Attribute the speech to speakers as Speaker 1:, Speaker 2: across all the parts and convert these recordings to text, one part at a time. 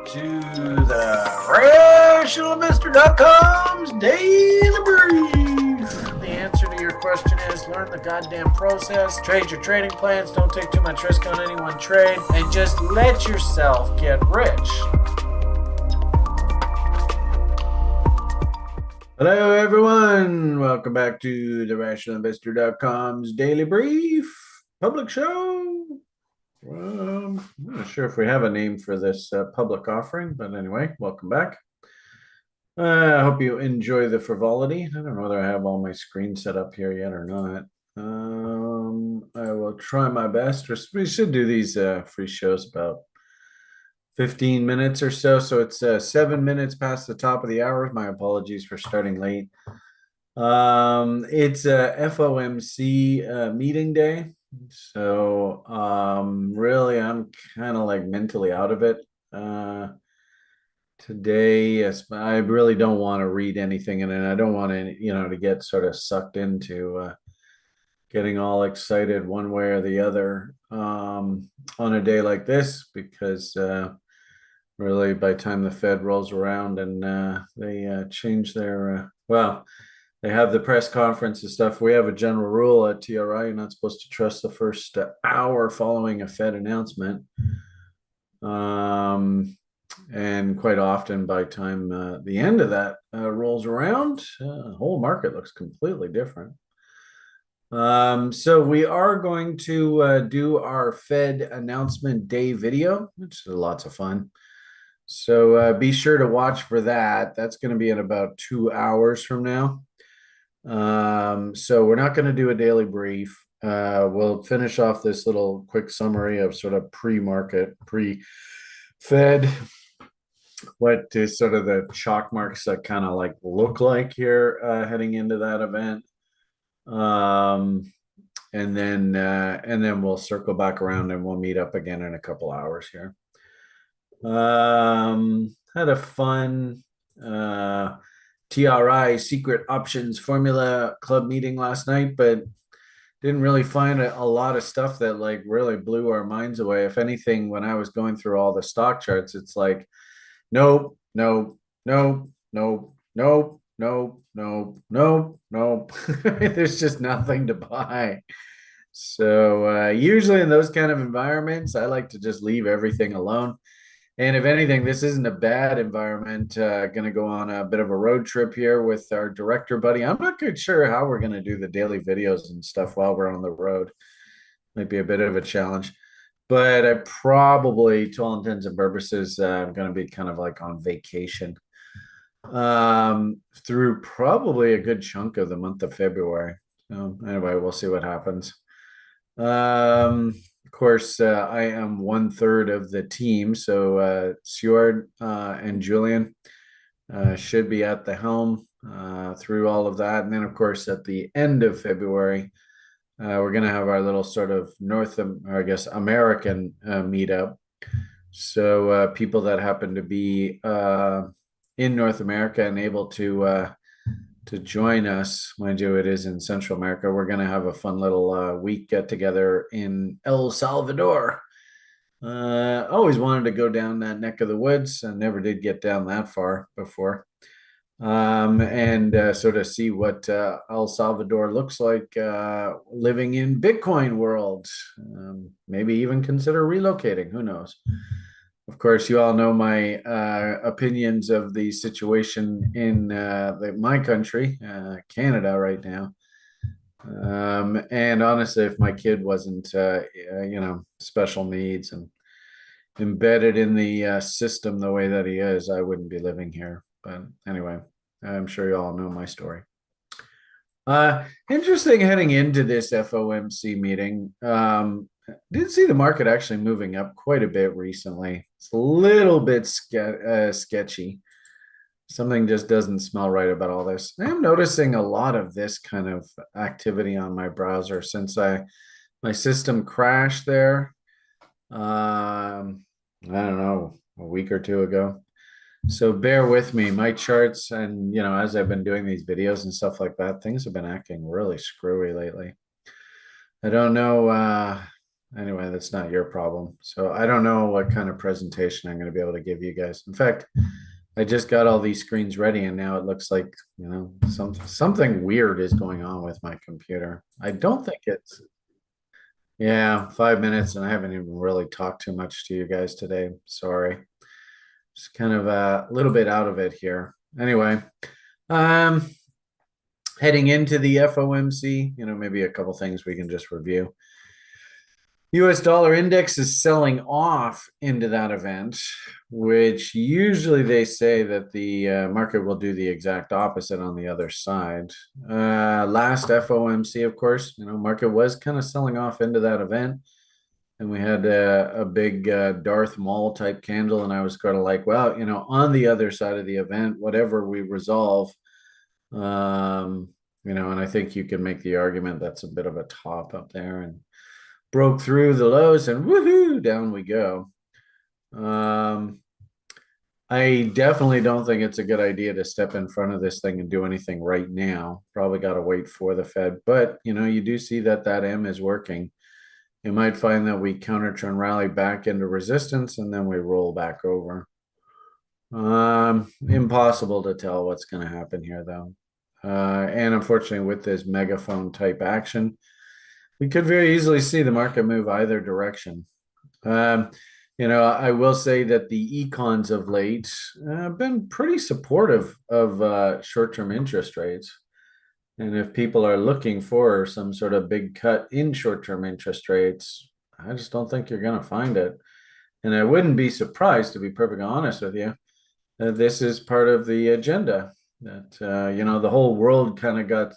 Speaker 1: to the rationalinvestor.com's daily brief. The answer to your question is learn the goddamn process, trade your trading plans, don't take too much risk on any one trade, and just let yourself get rich. Hello, everyone. Welcome back to the rationalinvestor.com's daily brief public show. I'm not sure if we have a name for this public offering, but anyway, welcome back. I hope you enjoy the frivolity. I don't know whether I have all my screens set up here yet or not. I will try my best. We should do these free shows about 15 minutes or so. So it's 7 minutes past the top of the hour. My apologies for starting late. It's a FOMC meeting day. So really, I'm kind of like mentally out of it today. Yes, I really don't want to read anything in it. I don't want to, to get sort of sucked into getting all excited one way or the other on a day like this, because really by the time the Fed rolls around and they change their they have the press conference and stuff. We have a general rule at TRI: you're not supposed to trust the first hour following a Fed announcement. And quite often by the time the end of that rolls around, the whole market looks completely different. So we are going to do our Fed announcement day video, which is lots of fun. So be sure to watch for that. That's going to be in about 2 hours from now. So we're not going to do a daily brief. We'll finish off this little quick summary of sort of pre-market, pre-Fed, what is sort of the chalk marks that kind of like look like here heading into that event. And then we'll circle back around and we'll meet up again in a couple hours here. Had a fun TRI secret options formula club meeting last night, but didn't really find a lot of stuff that like really blew our minds away. If anything, when I was going through all the stock charts, it's like, nope, nope, nope, nope, nope, nope, nope, nope, nope. There's just nothing to buy. So usually in those kind of environments, I like to just leave everything alone. And if anything, this isn't a bad environment. Going to go on a bit of a road trip here with our director buddy. I'm not quite sure how we're going to do the daily videos and stuff while we're on the road. Might be a bit of a challenge. But I probably, to all intents and purposes, I'm going to be kind of like on vacation through probably a good chunk of the month of February. So anyway, we'll see what happens. Of course, I am 1/3 of the team, so Stuart and Julian should be at the helm through all of that. And then, of course, at the end of February, we're going to have our little sort of American meetup. So people that happen to be in North America and able to join us, mind you, it is in Central America. We're going to have a fun little week get together in El Salvador. Always wanted to go down that neck of the woods. I never did get down that far before. And sort of see what El Salvador looks like living in Bitcoin world. Maybe even consider relocating. Who knows? Of course, you all know my opinions of the situation in my country, Canada, right now. And honestly, if my kid wasn't, special needs and embedded in the system the way that he is, I wouldn't be living here. But anyway, I'm sure you all know my story. Interesting heading into this FOMC meeting. Did see the market actually moving up quite a bit recently. It's a little bit sketchy. Something just doesn't smell right about all this. I am noticing a lot of this kind of activity on my browser since my system crashed there. I don't know, a week or two ago. So bear with me. My charts and, as I've been doing these videos and stuff like that, things have been acting really screwy lately. I don't know anyway, that's not your problem. So I don't know what kind of presentation I'm going to be able to give you guys. In fact, I just got all these screens ready, and now it looks like, something weird is going on with my computer. I don't think it's, yeah, 5 minutes, and I haven't even really talked too much to you guys today. Sorry. Just kind of a little bit out of it here. Anyway, um, heading into the FOMC, maybe a couple things we can just review. US dollar index is selling off into that event, which usually they say that the market will do the exact opposite on the other side. Last FOMC, of course, market was kind of selling off into that event. And we had a big Darth Maul type candle. And I was kind of like, well, on the other side of the event, whatever we resolve, and I think you can make the argument that's a bit of a top up there, and broke through the lows, and woohoo, down we go. I definitely don't think it's a good idea to step in front of this thing and do anything right now. Probably got to wait for the Fed, but you do see that M is working. You might find that we counter trend rally back into resistance, and then we roll back over. Impossible to tell what's going to happen here, though. And unfortunately, with this megaphone type action, we could very easily see the market move either direction. I will say that the econs of late have been pretty supportive of short-term interest rates. And if people are looking for some sort of big cut in short-term interest rates, I just don't think you're going to find it. And I wouldn't be surprised, to be perfectly honest with you, that this is part of the agenda. That, the whole world kind of got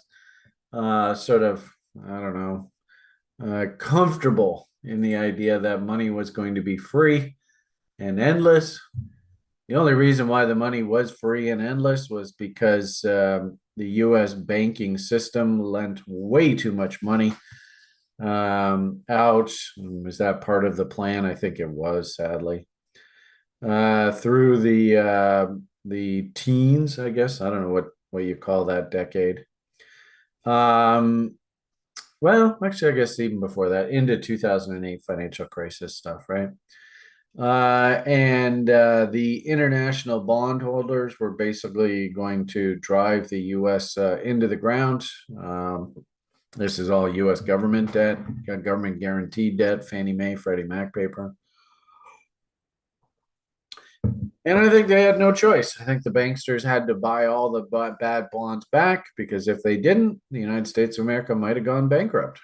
Speaker 1: sort of, I don't know, comfortable in the idea that money was going to be free and endless. The only reason why the money was free and endless was because the US banking system lent way too much money out. Was that part of the plan? I think it was, sadly. Through the teens, I guess. I don't know what you call that decade. Well, actually, I guess even before that, into 2008 financial crisis stuff, right? And the international bondholders were basically going to drive the U.S. Into the ground. This is all U.S. government debt, government guaranteed debt, Fannie Mae, Freddie Mac paper. And I think they had no choice. I think the banksters had to buy all the bad bonds back, because if they didn't, the United States of America might have gone bankrupt.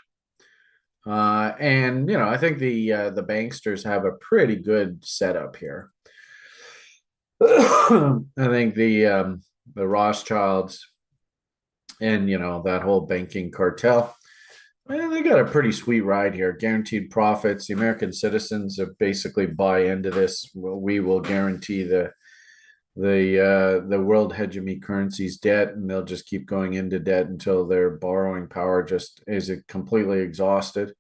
Speaker 1: And I think the banksters have a pretty good setup here. I think the Rothschilds and that whole banking cartel, they got a pretty sweet ride here. Guaranteed profits. The American citizens have basically buy into this. We will guarantee the world hegemony currency's debt, and they'll just keep going into debt until their borrowing power just is completely exhausted.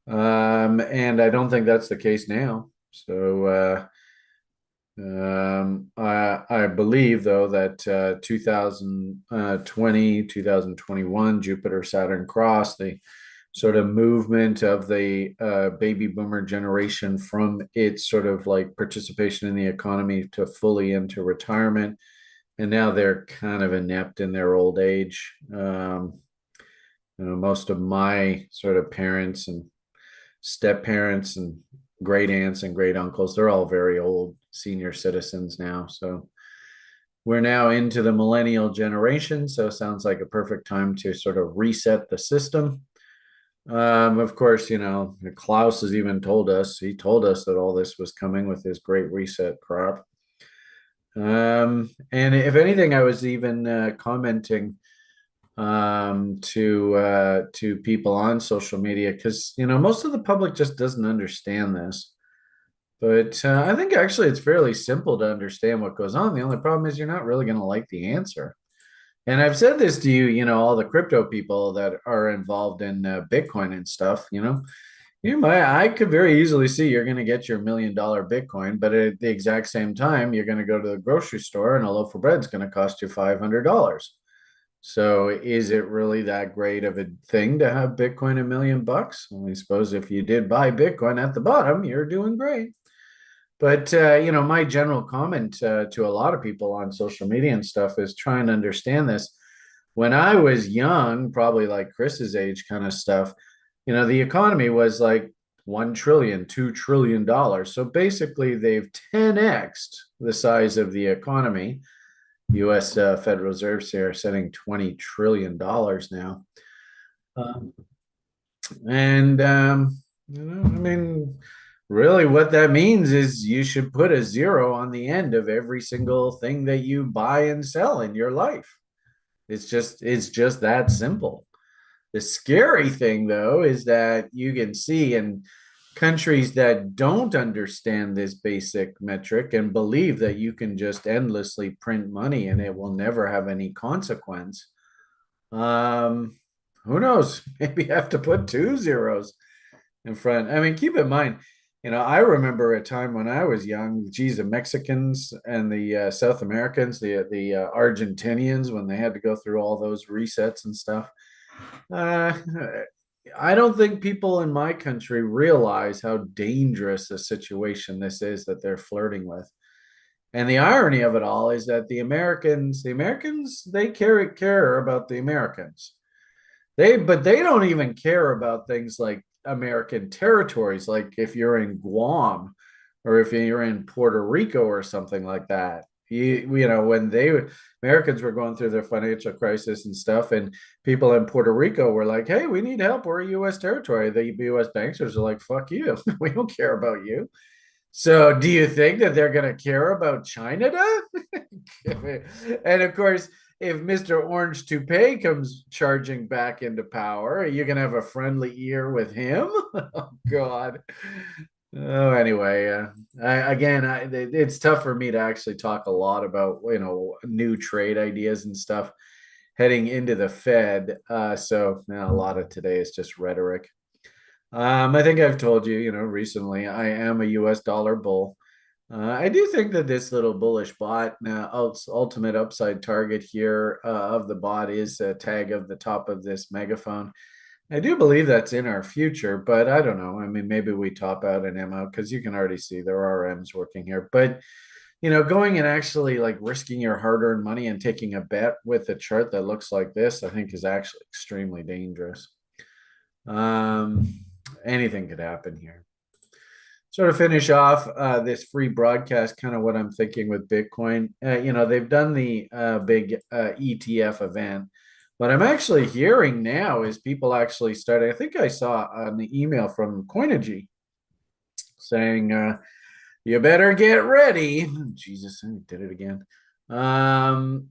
Speaker 1: And I don't think that's the case now. So I believe, though, that 2020, 2021, Jupiter Saturn cross, the sort of movement of the baby boomer generation from its sort of like participation in the economy to fully into retirement. And now they're kind of inept in their old age. Most of my sort of parents and step parents and great aunts and great uncles, they're all very old senior citizens now. So we're now into the millennial generation. So it sounds like a perfect time to sort of reset the system. Of course, Klaus has even told us that all this was coming with his great reset crop. And if anything, I was even commenting to people on social media, because most of the public just doesn't understand this. But I think actually it's fairly simple to understand what goes on. The only problem is you're not really going to like the answer. And I've said this to you, all the crypto people that are involved in Bitcoin and stuff, I could very easily see you're going to get your $1 million Bitcoin, but at the exact same time, you're going to go to the grocery store and a loaf of bread is going to cost you $500. So is it really that great of a thing to have Bitcoin $1 million? Well, I suppose if you did buy Bitcoin at the bottom, you're doing great. But my general comment to a lot of people on social media and stuff is try and understand this. When I was young, probably like Chris's age kind of stuff, the economy was like 1 trillion, $2 trillion. So basically, they've 10x'd the size of the economy. U.S. Federal Reserve's here setting $20 trillion now. Um, and I mean, really, what that means is you should put a zero on the end of every single thing that you buy and sell in your life. It's just that simple. The scary thing, though, is that you can see in countries that don't understand this basic metric and believe that you can just endlessly print money and it will never have any consequence. Um, who knows? Maybe you have to put two zeros in front. I mean, keep in mind, I remember a time when I was young, geez, the Mexicans and the South Americans, the Argentinians, when they had to go through all those resets and stuff. Uh, I don't think people in my country realize how dangerous a situation this is that they're flirting with. And the irony of it all is that the Americans, they care about the Americans. But they don't even care about things like American territories, like if you're in Guam or if you're in Puerto Rico or something like that. When Americans were going through their financial crisis and stuff, and people in Puerto Rico were like, "Hey, we need help. We're a U.S. territory." The U.S. bankers are like, "Fuck you. We don't care about you." So, do you think that they're going to care about China? And of course, if Mr. Orange Toupee comes charging back into power, are you going to have a friendly ear with him? Oh, God. Oh, anyway, it's tough for me to actually talk a lot about, new trade ideas and stuff heading into the Fed. A lot of today is just rhetoric. I think I've told you, recently, I am a US dollar bull. I do think that this little bullish bot, ultimate upside target here of the bot is a tag of the top of this megaphone. I do believe that's in our future, but I don't know. I mean, maybe we top out an M out because you can already see there are M's working here. But, going and actually like risking your hard-earned money and taking a bet with a chart that looks like this, I think is actually extremely dangerous. Anything could happen here. Sort of finish off this free broadcast, kind of what I'm thinking with Bitcoin. They've done the big ETF event. What I'm actually hearing now is people actually starting. I think I saw an email from Coinigy saying, you better get ready. Jesus, I did it again. The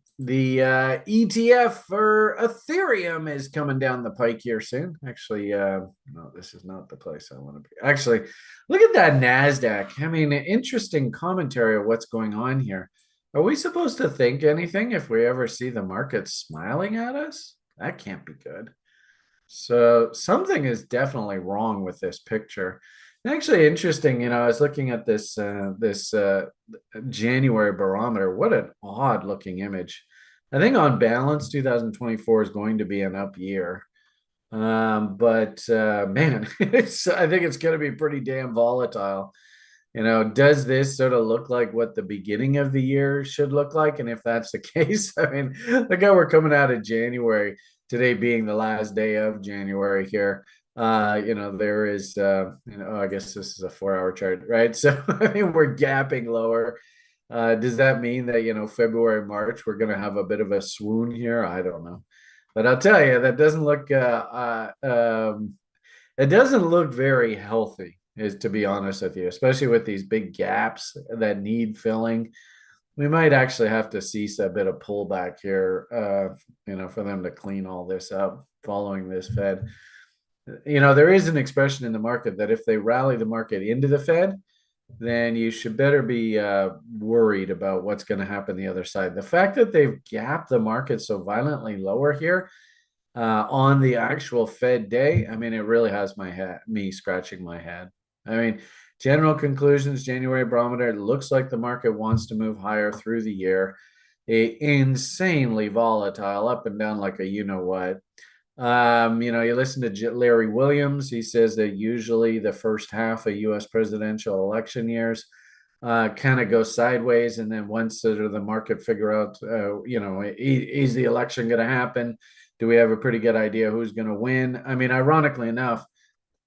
Speaker 1: ETF for Ethereum is coming down the pike here soon. Actually, no, this is not the place I want to be. Actually, look at that NASDAQ. I mean, interesting commentary of what's going on here. Are we supposed to think anything if we ever see the market smiling at us? That can't be good. So something is definitely wrong with this picture. Actually, interesting. I was looking at this January barometer. What an odd looking image. I think on balance, 2024 is going to be an up year. But man, I think it's going to be pretty damn volatile. Does this sort of look like what the beginning of the year should look like? And if that's the case, I mean, look how we're coming out of January, today being the last day of January here. There is, I guess this is a 4-hour chart, right? So, I mean, we're gapping lower. Does that mean that, February, March, we're going to have a bit of a swoon here? I don't know. But I'll tell you, that doesn't look, it doesn't look very healthy, is to be honest with you, especially with these big gaps that need filling. We might actually have to see a bit of pullback here, for them to clean all this up following this Fed. There is an expression in the market that if they rally the market into the Fed, then you should better be worried about what's going to happen the other side. The fact that they've gapped the market so violently lower here on the actual Fed day, I mean, it really has me scratching my head. I mean, general conclusions, January barometer, it looks like the market wants to move higher through the year. insanely volatile, up and down like a you know what. You listen to Larry Williams. He says that usually the first half of U.S. presidential election years kind of go sideways, and then once sort of the market figure out, is the election going to happen? Do we have a pretty good idea who's going to win? I mean, ironically enough,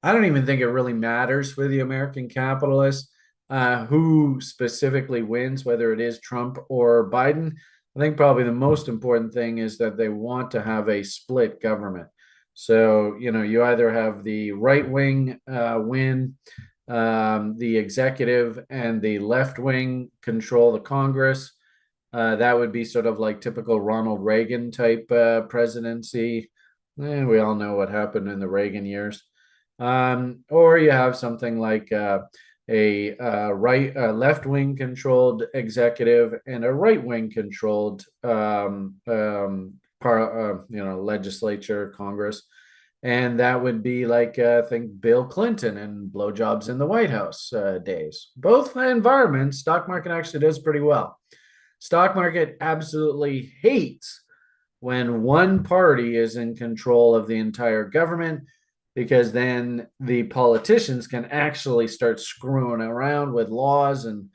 Speaker 1: I don't even think it really matters for the American capitalists who specifically wins, whether it is Trump or Biden. I think probably the most important thing is that they want to have a split government. So, you either have the right wing win, the executive, and the left wing control the Congress. That would be sort of like typical Ronald Reagan type presidency. We all know what happened in the Reagan years. Or you have something like left wing controlled executive and a right wing controlled legislature, Congress. And that would be like I think Bill Clinton and blowjobs in the White House days. Both environments, stock market actually does pretty well. Stock market absolutely hates when one party is in control of the entire government, because then the politicians can actually start screwing around with laws and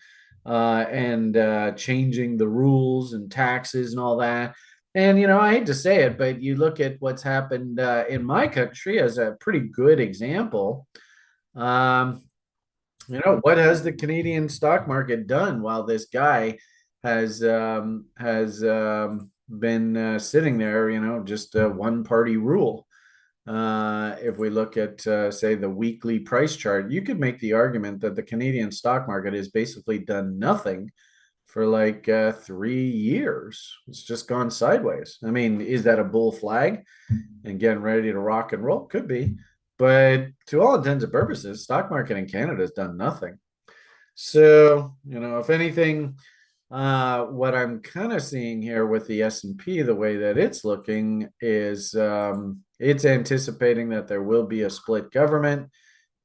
Speaker 1: changing the rules and taxes and all that. And I hate to say it, but you look at what's happened in my country as a pretty good example. Um, what has the Canadian stock market done while this guy has been sitting there? Just a one party rule. If we look at, say, the weekly price chart, you could make the argument that the Canadian stock market has basically done nothing for like 3 years. It's just gone sideways. I mean, is that a bull flag and getting ready to rock and roll? Could be. But to all intents and purposes, stock market in Canada has done nothing. So, if anything, what I'm kind of seeing here with the S&P, the way that it's looking is it's anticipating that there will be a split government.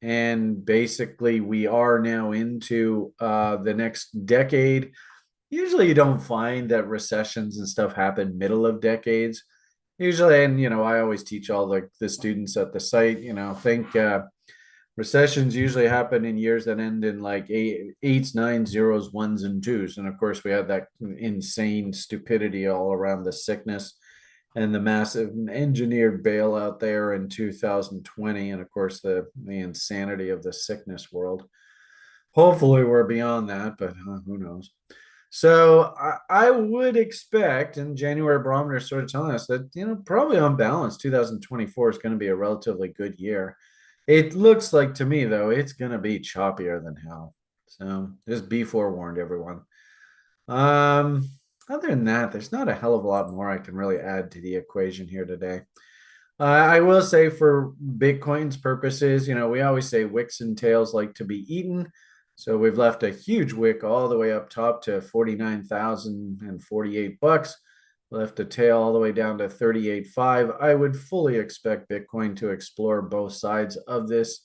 Speaker 1: And basically, we are now into the next decade. Usually, you don't find that recessions and stuff happen middle of decades. Usually, and I always teach all the students at the site, think recessions usually happen in years that end in like eights, nines, zeros, ones, and twos. And of course, we had that insane stupidity all around the sickness and the massive engineered bailout there in 2020. And of course, the insanity of the sickness world. Hopefully, we're beyond that, but who knows? So I would expect, and January Barometer sort of telling us that, probably on balance, 2024 is going to be a relatively good year. It looks like to me, though, it's going to be choppier than hell. So just be forewarned, everyone. Other than that, there's not a hell of a lot more I can really add to the equation here today. I will say for Bitcoin's purposes, we always say wicks and tails like to be eaten. So we've left a huge wick all the way up top to 49,048 bucks. Left a tail all the way down to 38.5. I would fully expect Bitcoin to explore both sides of this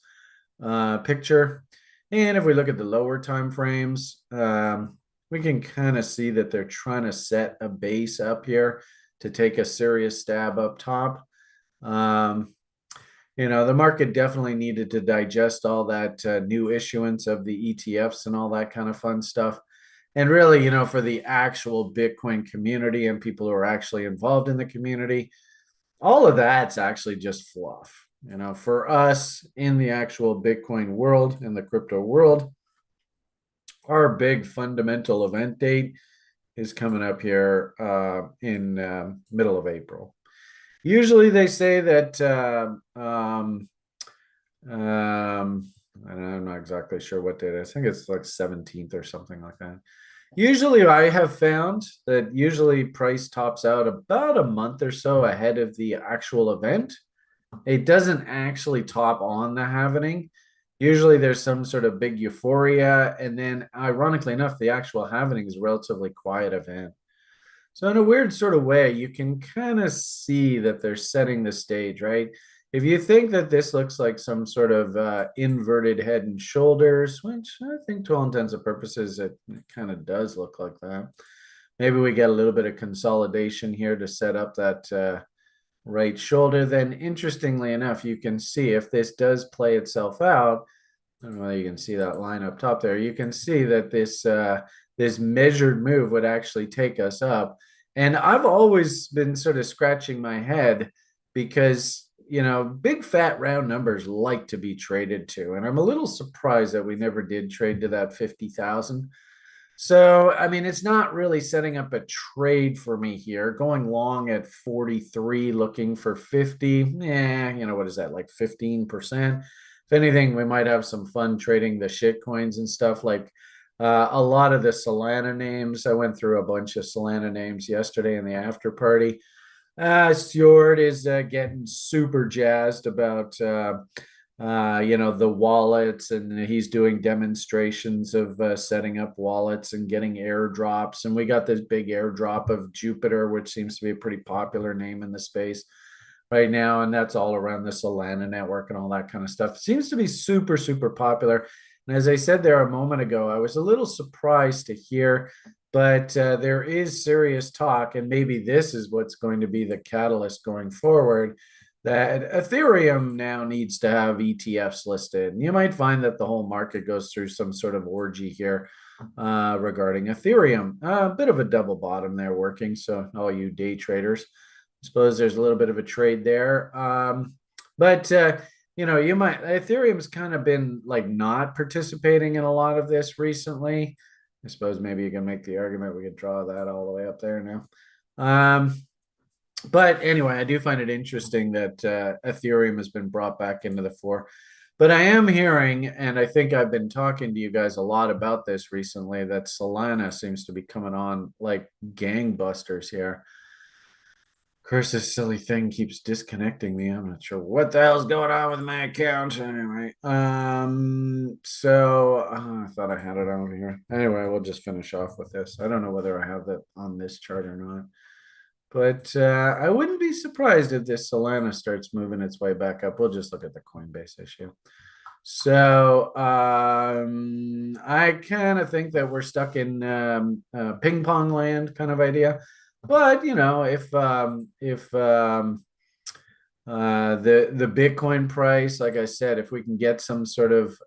Speaker 1: picture. And if we look at the lower time frames, we can kind of see that they're trying to set a base up here to take a serious stab up top. The market definitely needed to digest all that new issuance of the ETFs and all that kind of fun stuff. And really, for the actual Bitcoin community and people who are actually involved in the community, all of that's actually just fluff. For us in the actual Bitcoin world, in the crypto world, our big fundamental event date is coming up here in middle of April. Usually they say that I'm not exactly sure what date. I think it's like 17th or something like that. Usually I have found that usually price tops out about a month or so ahead of the actual event. It doesn't actually top on the halvening. Usually there's some sort of big euphoria, and then ironically enough, the actual halvening is a relatively quiet event. So in a weird sort of way, you can kind of see that they're setting the stage, right? If you think that this looks like some sort of inverted head and shoulders, which I think to all intents and purposes, it kind of does look like that. maybe we get a little bit of consolidation here to set up that right shoulder. Then interestingly enough, you can see if this does play itself out, I don't know whether you can see that line up top there. You can see that this measured move would actually take us up. And I've always been sort of scratching my head because, big fat round numbers like to be traded to. And I'm a little surprised that we never did trade to that 50,000. So, I mean, it's not really setting up a trade for me here. Going long at 43, looking for 50. What is that, like 15%? If anything, we might have some fun trading the shit coins and stuff like a lot of the Solana names. I went through a bunch of Solana names yesterday in the after party. Stuart is getting super jazzed about the wallets, and he's doing demonstrations of setting up wallets and getting airdrops. And we got this big airdrop of Jupiter, which seems to be a pretty popular name in the space right now, and that's all around the Solana network and all that kind of stuff. It seems to be super, super popular. And as I said there a moment ago, I was a little surprised to hear, but there is serious talk, and maybe this is what's going to be the catalyst going forward, that Ethereum now needs to have ETFs listed. And you might find that the whole market goes through some sort of orgy here regarding Ethereum. A bit of a double bottom there working. So all you day traders, I suppose there's a little bit of a trade there. But you might, Ethereum's kind of been like not participating in a lot of this recently. I suppose maybe you can make the argument we could draw that all the way up there now. But anyway, I do find it interesting that Ethereum has been brought back into the fore. But I am hearing, and I think I've been talking to you guys a lot about this recently, that Solana seems to be coming on like gangbusters here. Of course, this silly thing keeps disconnecting me. I'm not sure what the hell's going on with my account. Anyway, I thought I had it over here. Anyway, we'll just finish off with this. I don't know whether I have that on this chart or not. But I wouldn't be surprised if this Solana starts moving its way back up. We'll just look at the Coinbase issue. So I kind of think that we're stuck in ping pong land kind of idea. But if the Bitcoin price, like I said, if we can get some sort of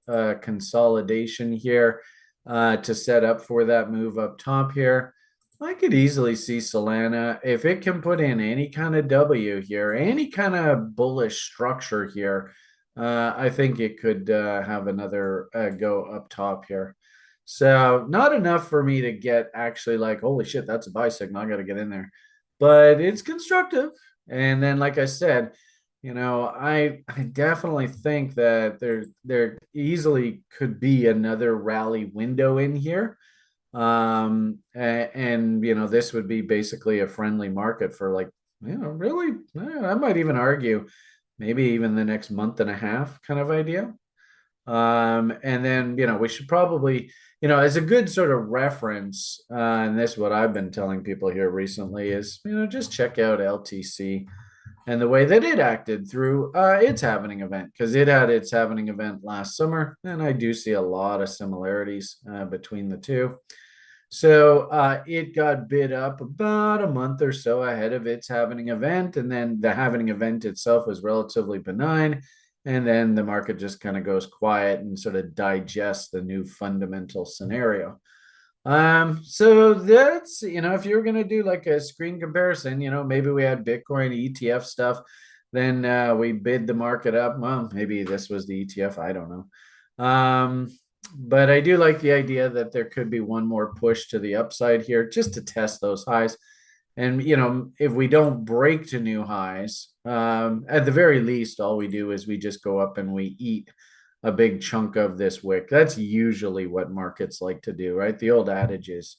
Speaker 1: consolidation here to set up for that move up top here, I could easily see Solana, if it can put in any kind of W here, any kind of bullish structure here, I think it could have another go up top here. So not enough for me to get actually like, holy shit, that's a buy signal. I got to get in there. But it's constructive. And then, like I said, I definitely think that there easily could be another rally window in here. And this would be basically a friendly market for like, really, I might even argue maybe even the next month and a half kind of idea. And then, we should probably, as a good sort of reference, and this is what I've been telling people here recently is, just check out LTC and the way that it acted through its halvening event, because it had its halvening event last summer. And I do see a lot of similarities between the two. So it got bid up about a month or so ahead of its halvening event. And then the halvening event itself was relatively benign. And then the market just kind of goes quiet and sort of digests the new fundamental scenario. So that's, if you're going to do like a screen comparison, maybe we had Bitcoin ETF stuff, then we bid the market up. Well, maybe this was the ETF. I don't know. But I do like the idea that there could be one more push to the upside here just to test those highs. And, if we don't break to new highs, at the very least, all we do is we just go up and we eat a big chunk of this wick. That's usually what markets like to do, right? The old adage is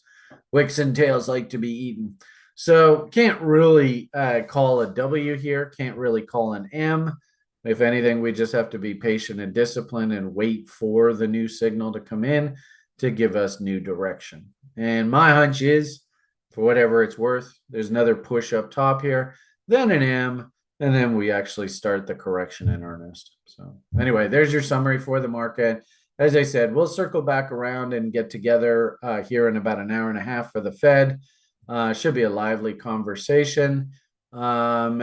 Speaker 1: wicks and tails like to be eaten. So can't really call a W here, can't really call an M. If anything, we just have to be patient and disciplined and wait for the new signal to come in to give us new direction. And my hunch is, for whatever it's worth, there's another push up top here, then an M, and then we actually start the correction in earnest. So anyway, there's your summary for the market. As I said, we'll circle back around and get together here in about an hour and a half for the Fed. Should be a lively conversation. Yeah,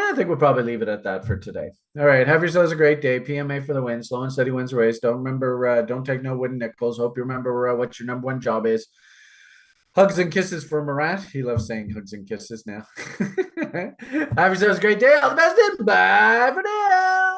Speaker 1: I think we'll probably leave it at that for today. All right. Have yourselves a great day. PMA for the win. Slow and steady wins the race. Don't take no wooden nickels. Hope you remember what your number one job is. Hugs and kisses for Murat. He loves saying hugs and kisses now. Have yourselves a great day. All the best and bye for now.